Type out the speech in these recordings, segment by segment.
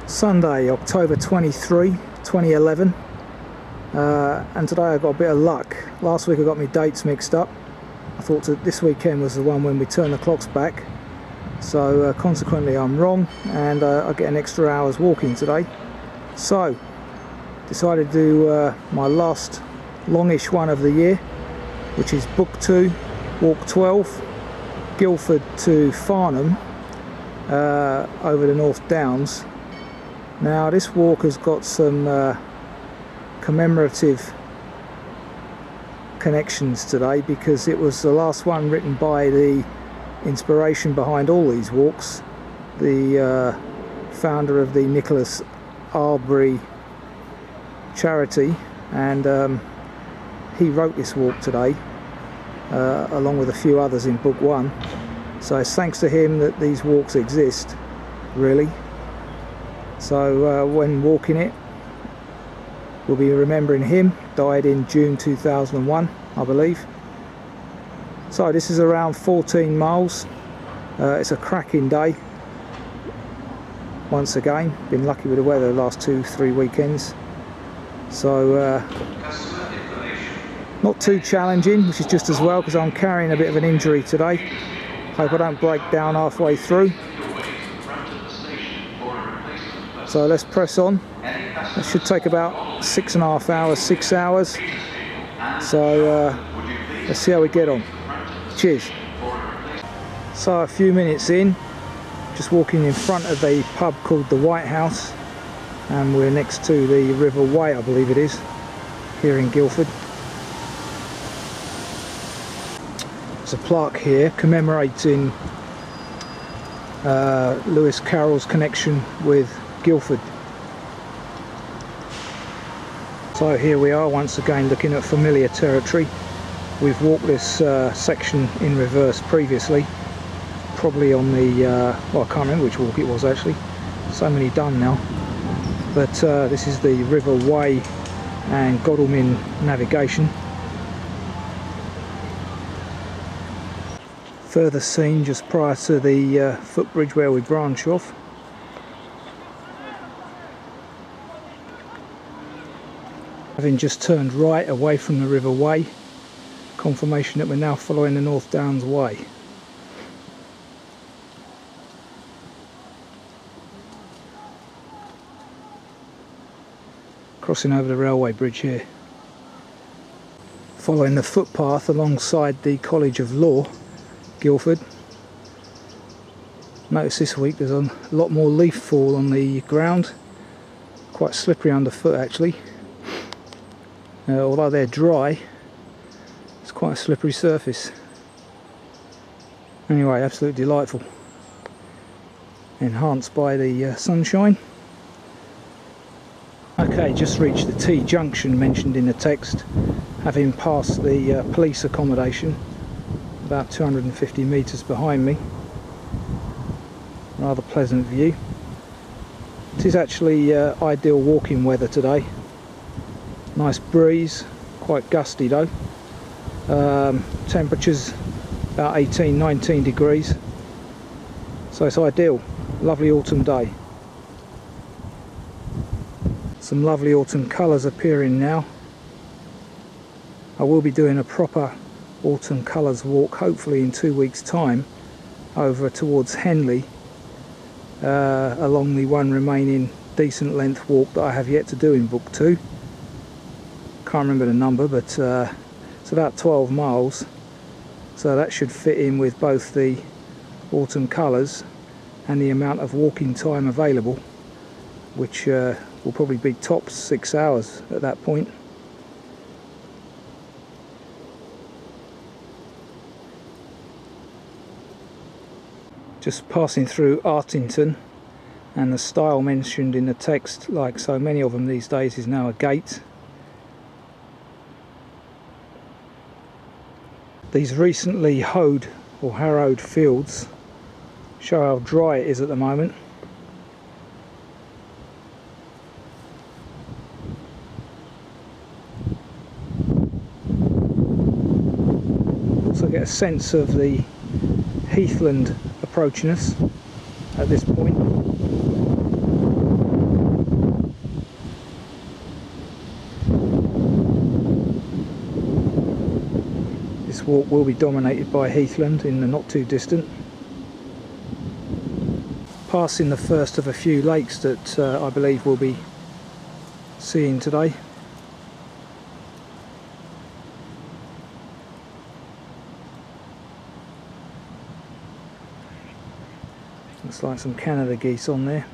Sunday, October 23, 2011, and today I got a bit of luck. Last week I got my dates mixed up. I thought that this weekend was the one when we turn the clocks back, so consequently I'm wrong, and I get an extra hour's walking today. So decided to do my last longish one of the year, which is Book 2, Walk 12, Guildford to Farnham, over the North Downs. Now this walk has got some commemorative connections today, because it was the last one written by the inspiration behind all these walks, the founder of the Nicholas Albery charity, and he wrote this walk today along with a few others in Book 1, so it's thanks to him that these walks exist, really. So when walking it, we'll be remembering him. Died in June 2001, I believe. So this is around 14 miles. It's a cracking day. Once again, been lucky with the weather the last 2-3 weekends. So not too challenging, which is just as well, because I'm carrying a bit of an injury today. Hope I don't break down halfway through. So let's press on. It should take about 6.5 hours, 6 hours. So let's see how we get on. Cheers. So a few minutes in, just walking in front of a pub called the White House, and we're next to the River Wey, I believe it is, here in Guildford. There's a plaque here commemorating Lewis Carroll's connection with Guildford. So here we are once again looking at familiar territory. We've walked this section in reverse previously, probably on the well, I can't remember which walk it was actually, so many done now, but this is the River Wey and Godalming navigation. Further seen just prior to the footbridge where we branch off. Having just turned right away from the River Wey, confirmation that we're now following the North Downs Way. Crossing over the railway bridge here. Following the footpath alongside the College of Law, Guildford. Notice this week there's a lot more leaf fall on the ground, quite slippery underfoot actually. Although they're dry, it's quite a slippery surface. Anyway, absolutely delightful. Enhanced by the sunshine. Okay, just reached the T junction mentioned in the text, having passed the police accommodation, about 250 metres behind me. Rather pleasant view. It is actually ideal walking weather today. Nice breeze, quite gusty though. Temperatures about 18-19 degrees, so it's ideal. Lovely autumn day. Some lovely autumn colours appearing now. I will be doing a proper autumn colours walk hopefully in 2 weeks time over towards Henley, along the one remaining decent length walk that I have yet to do in Book 2. Can't remember the number, but it's about 12 miles, so that should fit in with both the autumn colours and the amount of walking time available, which will probably be tops 6 hours at that point. Just passing through Artington, and the stile mentioned in the text, like so many of them these days, is now a gate. These recently hoed or harrowed fields show how dry it is at the moment. Also get a sense of the heathland approaching us at this point. this walk will be dominated by heathland in the not too distant. Passing the first of a few lakes that I believe we'll be seeing today. Looks like some Canada geese on there.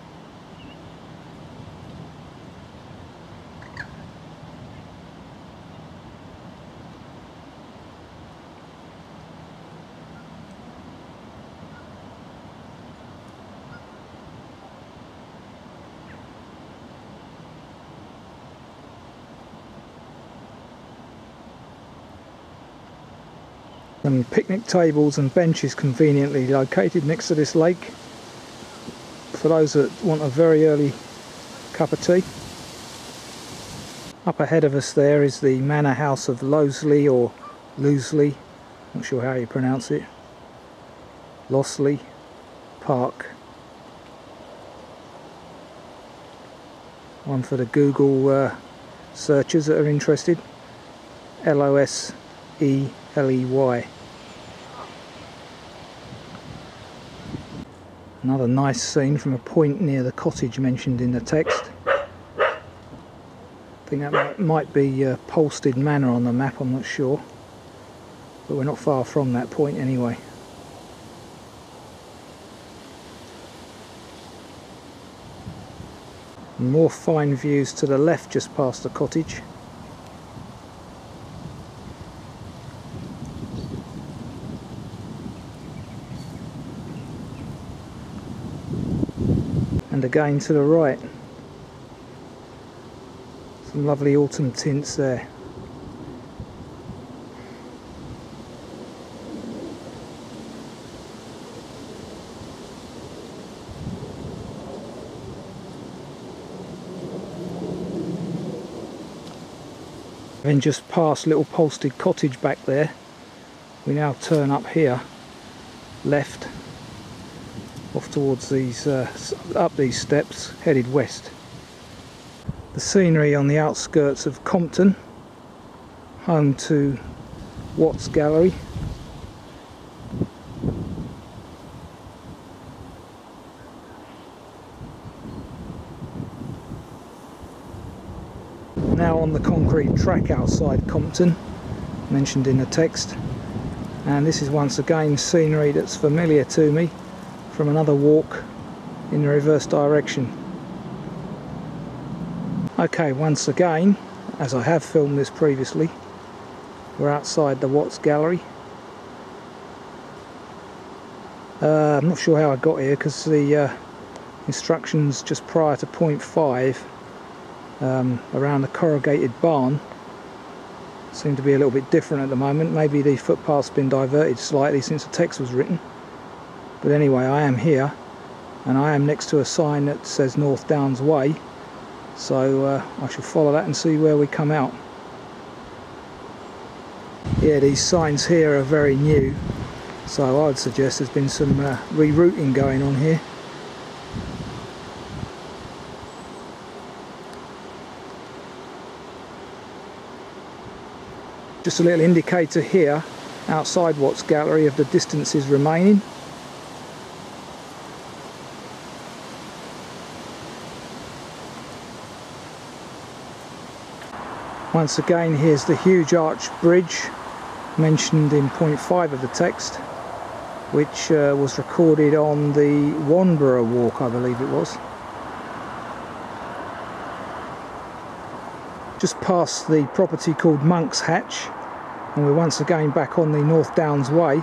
Some picnic tables and benches conveniently located next to this lake for those that want a very early cup of tea. Up ahead of us there is the manor house of Loseley, or Loseley, not sure how you pronounce it, Loseley Park. One for the Google searchers that are interested, Loseley. Another nice scene from a point near the cottage mentioned in the text. I think that might be Polstead Manor on the map, I'm not sure, but we're not far from that point anyway. More fine views to the left just past the cottage. And again to the right, some lovely autumn tints there. Then just past little Polstead Cottage back there, we now turn up here, left, off towards these, up these steps, headed west. The scenery on the outskirts of Compton, home to Watts Gallery. Now on the concrete track outside Compton, mentioned in the text, and this is once again scenery that's familiar to me from another walk in the reverse direction. Okay, once again, as I have filmed this previously, we're outside the Watts Gallery. I'm not sure how I got here because the instructions just prior to point 5 around the corrugated barn seem to be a little bit different at the moment. Maybe the footpath's been diverted slightly since the text was written. But anyway, I am here, and I am next to a sign that says North Downs Way, so I shall follow that and see where we come out. Yeah, these signs here are very new, so I would suggest there's been some rerouting going on here. Just a little indicator here outside Watts Gallery of the distances remaining. Once again, here's the huge arch bridge mentioned in point 5 of the text, which was recorded on the Wanborough Walk, I believe it was. Just past the property called Monk's Hatch, and we're once again back on the North Downs Way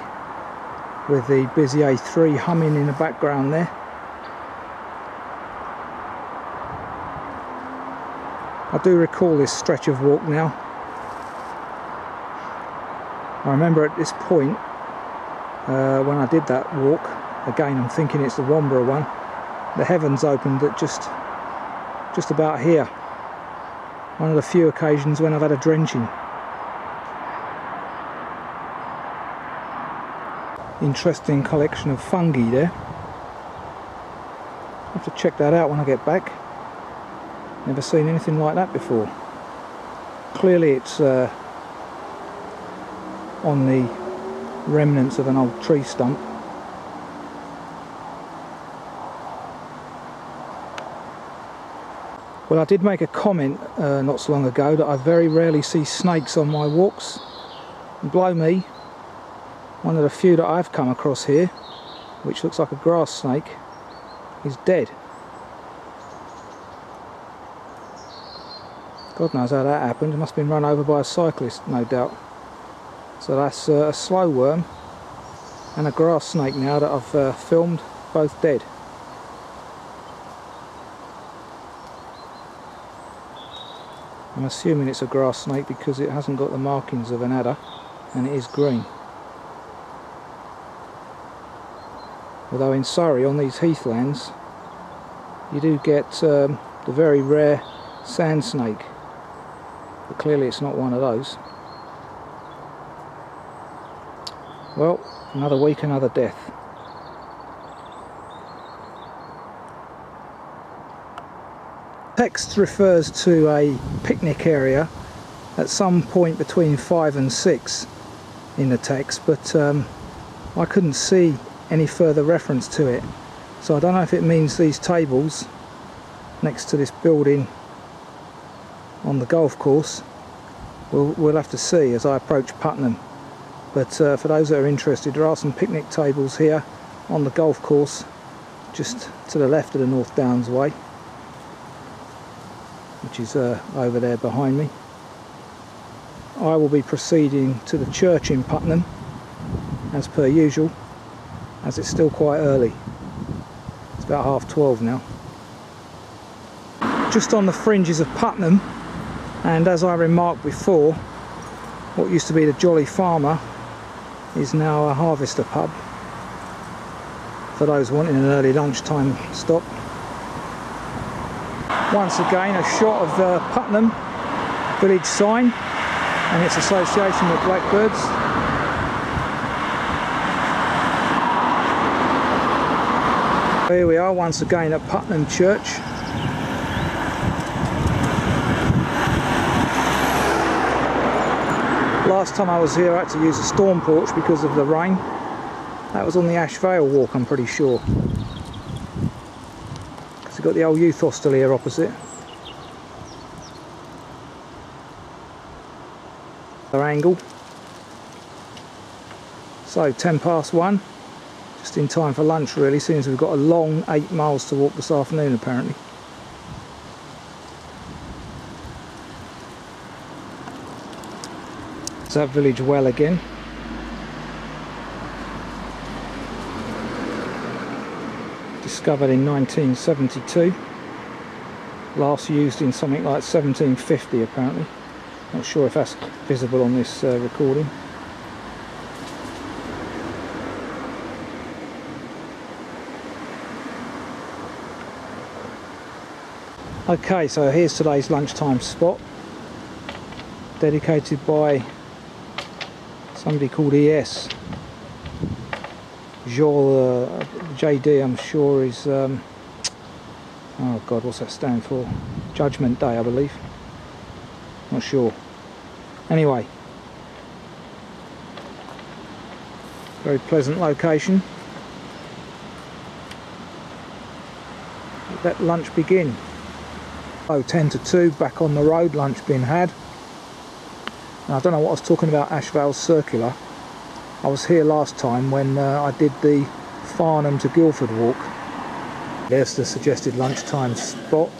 with the busy A3 humming in the background there. I do recall this stretch of walk now. I remember at this point when I did that walk, again I'm thinking it's the Wanborough one, the heavens opened at just about here. One of the few occasions when I've had a drenching. Interesting collection of fungi there. I'll have to check that out when I get back. Never seen anything like that before. Clearly it's on the remnants of an old tree stump. Well, I did make a comment not so long ago that I very rarely see snakes on my walks. And blow me, one of the few that I've come across here, which looks like a grass snake, is dead. God knows how that happened. It must have been run over by a cyclist, no doubt. So that's a slow worm and a grass snake now that I've filmed, both dead. I'm assuming it's a grass snake because it hasn't got the markings of an adder and it is green. Although in Surrey, on these heathlands, you do get the very rare sand snake, but clearly it's not one of those. Well, another week, another death. Text refers to a picnic area at some point between 5 and 6 in the text, but I couldn't see any further reference to it, so I don't know if it means these tables next to this building on the golf course. We'll have to see as I approach Puttenham, but for those that are interested, there are some picnic tables here on the golf course just to the left of the North Downs Way, which is over there behind me. I will be proceeding to the church in Puttenham as per usual, as it's still quite early. It's about 12:30 now. Just on the fringes of Puttenham, and as I remarked before, what used to be the Jolly Farmer is now a harvester pub for those wanting an early lunchtime stop. Once again, a shot of the Puttenham village sign and its association with blackbirds. Here we are once again at Puttenham Church. Last time I was here I had to use a storm porch because of the rain. That was on the Ash Vale walk, I'm pretty sure. We've got the old youth hostel here opposite. Another angle. So 1:10 just in time for lunch really, seeing as we've got a long 8 miles to walk this afternoon apparently. There's that village well again. Discovered in 1972, last used in something like 1750 apparently. Not sure if that's visible on this recording. Okay, so here's today's lunchtime spot, dedicated by somebody called ES. Joel, JD, I'm sure is, oh god, what's that stand for? Judgment Day, I believe. Not sure. Anyway, very pleasant location. Let lunch begin. Oh, 10 to 2, back on the road, lunch being had. And I don't know what I was talking about, Ash Vale Circular. I was here last time when I did the Farnham to Guildford walk. There's the suggested lunchtime spot.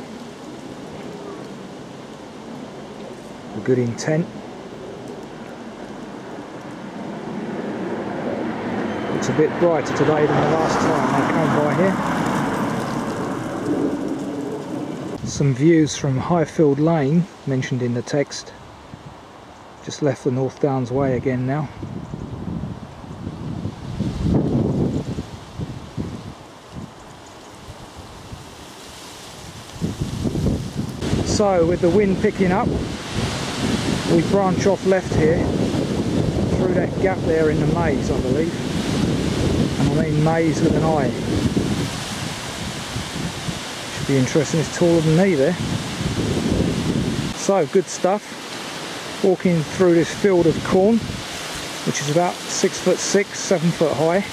A good intent. Looks a bit brighter today than the last time I came by here. Some views from Highfield Lane, mentioned in the text. Just left the North Downs Way again now. So with the wind picking up, we branch off left here through that gap there in the maze, I believe. And I mean maze with an I. Should be interesting, it's taller than me there. So good stuff. Walking through this field of corn. which is about 6'6", 7 foot high.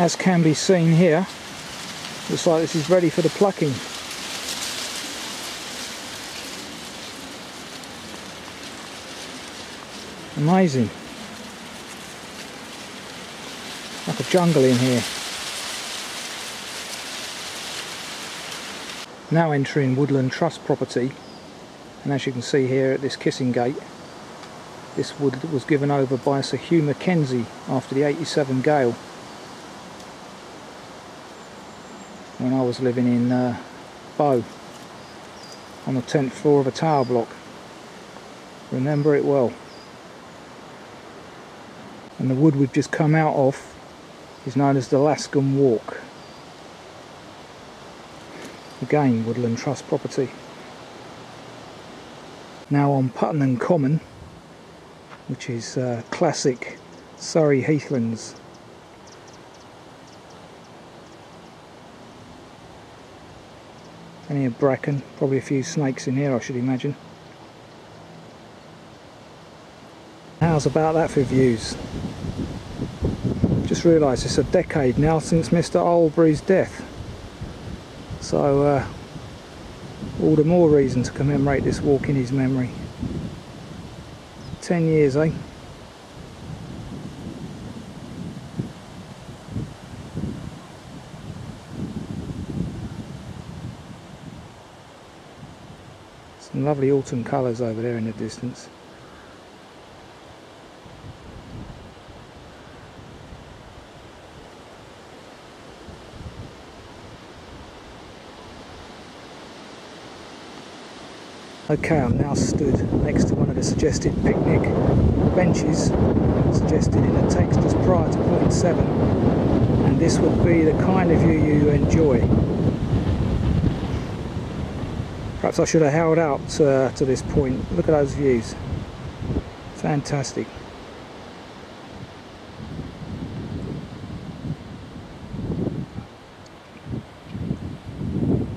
As can be seen here, looks like this is ready for the plucking. Amazing. Like a jungle in here. Now entering Woodland Trust property, and as you can see here at this kissing gate, this wood was given over by Sir Hugh Mackenzie after the '87 gale, when I was living in Bow on the 10th floor of a tower block. Remember it well. And the wood we've just come out of is known as the Lascombe Walk. Again, Woodland Trust property. Now on Puttenham Common, which is classic Surrey Heathlands. Plenty of bracken, probably a few snakes in here I should imagine. How's about that for views? Just realised it's a decade now since Mr. Albery's death. So all the more reason to commemorate this walk in his memory. 10 years, eh? Some lovely autumn colours over there in the distance. Okay, I'm now stood next to one of the suggested picnic benches suggested in the text just prior to point 7, and this would be the kind of view you enjoy. Perhaps I should have held out to this point. Look at those views. Fantastic.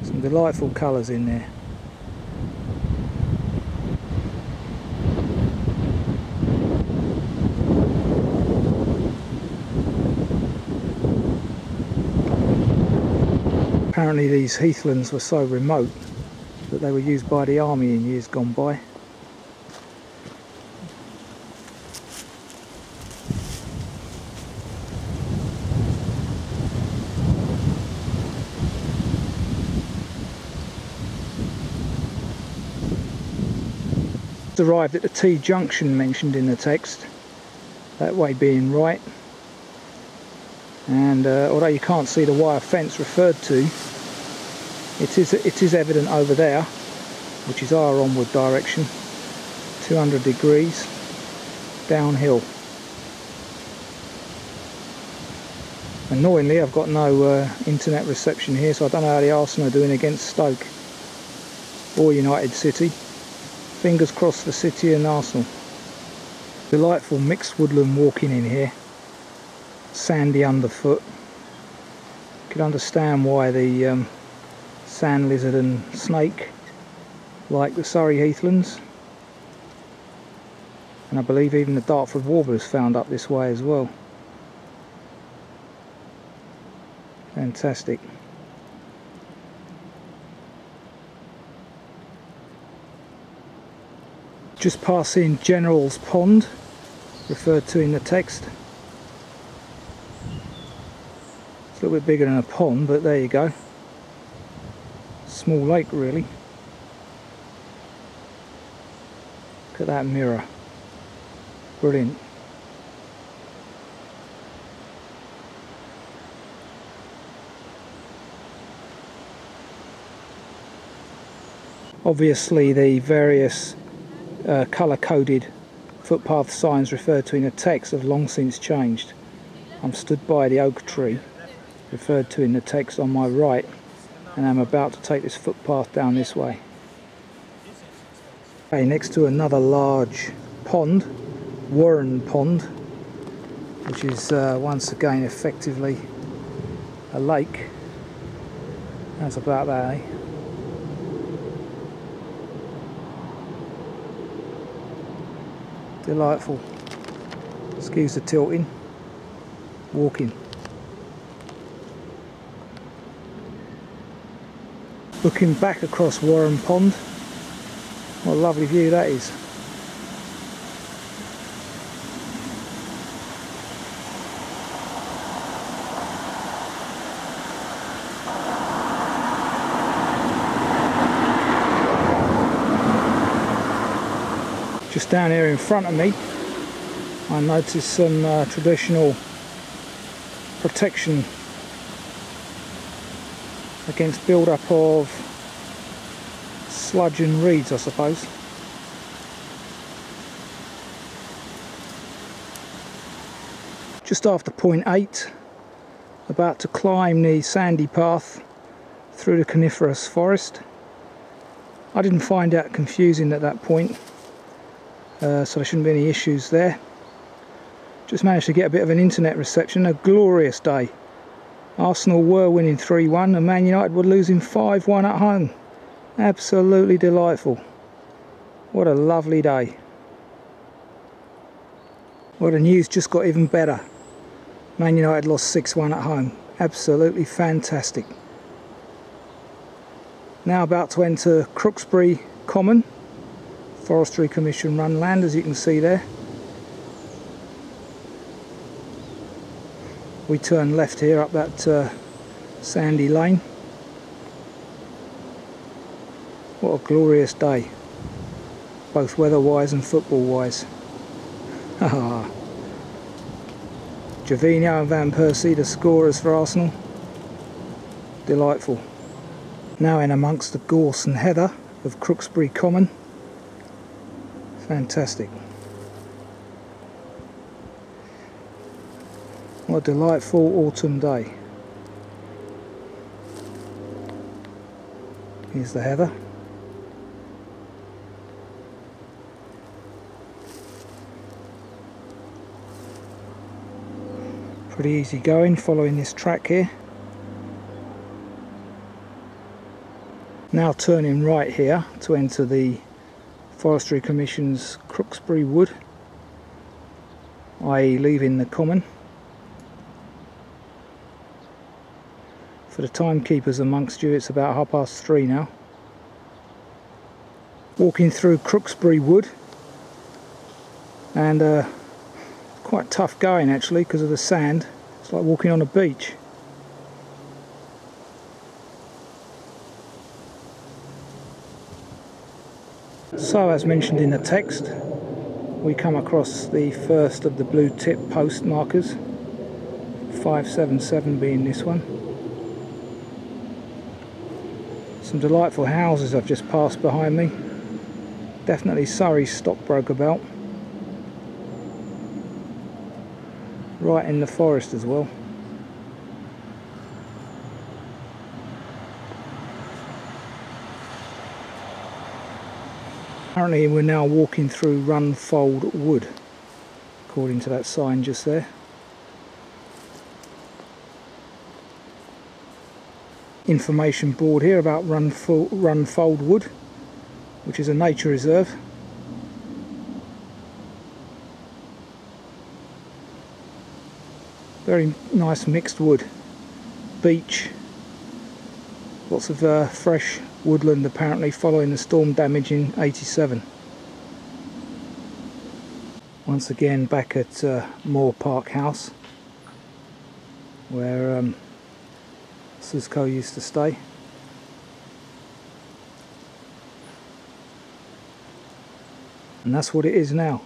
Some delightful colours in there. Apparently these heathlands were so remote that they were used by the army in years gone by. Arrived at the T junction mentioned in the text, that way being right, and although you can't see the wire fence referred to, it is evident over there, which is our onward direction, 200 degrees downhill. Annoyingly, I've got no internet reception here, so I don't know how the Arsenal are doing against Stoke or United City. Fingers crossed for City and Arsenal. Delightful mixed woodland walking in here. Sandy underfoot. You can understand why the sand lizard and snake like the Surrey Heathlands. And I believe even the Dartford warbler is found up this way as well. Fantastic. Just passing General's Pond, referred to in the text. It's a little bit bigger than a pond, but there you go. Small lake really. Look at that mirror. Brilliant. Obviously the various colour-coded footpath signs referred to in the text have long since changed. I'm stood by the oak tree referred to in the text on my right, and I'm about to take this footpath down this way. Okay, next to another large pond, Warren Pond, which is once again effectively a lake. That's about that, eh? Delightful. Excuse the tilting. Walking. Looking back across Warren Pond. What a lovely view that is. Just down here in front of me, I noticed some traditional protection against build-up of sludge and reeds, I suppose. Just after point 8, about to climb the sandy path through the coniferous forest. I didn't find that confusing at that point. So there shouldn't be any issues there. Just managed to get a bit of an internet reception. A glorious day. Arsenal were winning 3-1 and Man United were losing 5-1 at home. Absolutely delightful. What a lovely day. Well, the news just got even better. Man United lost 6-1 at home. Absolutely fantastic. Now about to enter Crooksbury Common. Forestry Commission run land, as you can see there. We turn left here up that sandy lane. What a glorious day, both weather-wise and football-wise. Gervinho and Van Persie, the scorers for Arsenal. Delightful. Now in amongst the gorse and heather of Crooksbury Common. Fantastic. What a delightful autumn day. Here's the heather. Pretty easy going following this track here. Now turning right here to enter the Forestry Commission's Crooksbury Wood, i.e. leaving the common. For the timekeepers amongst you, it's about 3:30 now. Walking through Crooksbury Wood, and quite tough going actually because of the sand. It's like walking on a beach. So, as mentioned in the text, we come across the first of the blue tip post markers, 577 being this one. Some delightful houses I've just passed behind me. Definitely Surrey stockbroker belt. Right in the forest as well. Apparently we're now walking through Runfold Wood, according to that sign just there. Information board here about Runfold Wood, which is a nature reserve. Very nice mixed wood, beech, lots of fresh woodland apparently following the storm damage in '87. Once again back at Moor Park House, where Susco used to stay. And that's what it is now.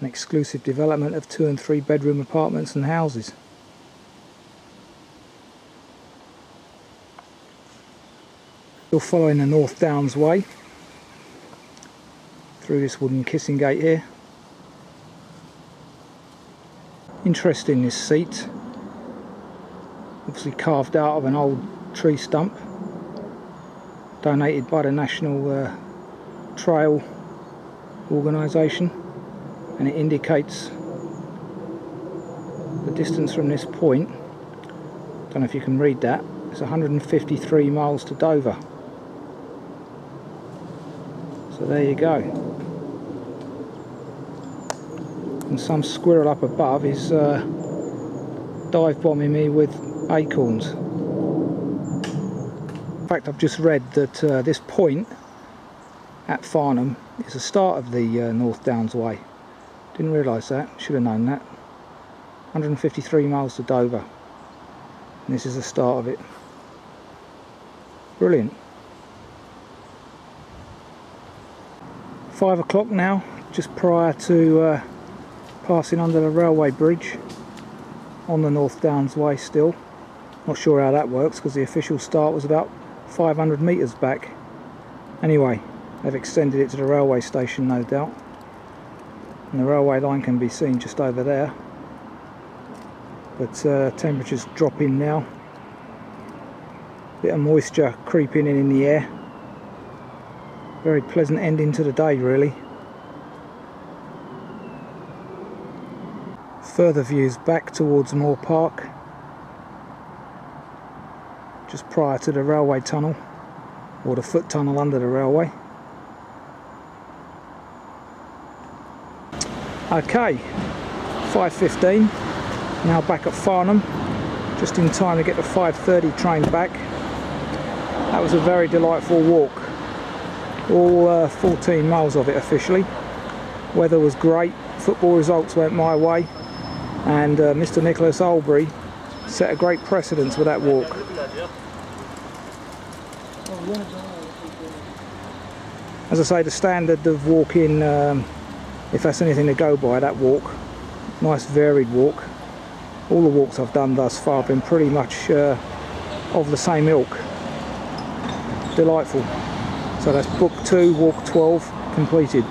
An exclusive development of 2 and 3 bedroom apartments and houses. Still following the North Downs Way through this wooden kissing gate here. Interesting, this seat, obviously carved out of an old tree stump, donated by the National Trail organisation, and it indicates the distance from this point. Don't know if you can read that. It's 153 miles to Dover. So there you go. and some squirrel up above is dive bombing me with acorns. In fact, I've just read that this point at Farnham is the start of the North Downs Way. Didn't realise that, should have known that. 153 miles to Dover, and this is the start of it. Brilliant. 5 o'clock now, just prior to passing under the railway bridge on the North Downs Way still. Not sure how that works because the official start was about 500 metres back. Anyway, they've extended it to the railway station, no doubt. And the railway line can be seen just over there. But temperature's dropping now. Bit of moisture creeping in the air. Very pleasant ending to the day, really. Further views back towards Moor Park, just prior to the railway tunnel, or the foot tunnel under the railway. Okay, 5:15, now back at Farnham, just in time to get the 5:30 train back. That was a very delightful walk, all 14 miles of it officially. Weather was great, football results went my way, and Mr. Nicholas Albery set a great precedence with that walk. As I say, the standard of walking, if that's anything to go by, that walk, nice varied walk. All the walks I've done thus far have been pretty much of the same ilk. Delightful. So that's book 2, walk 12, completed.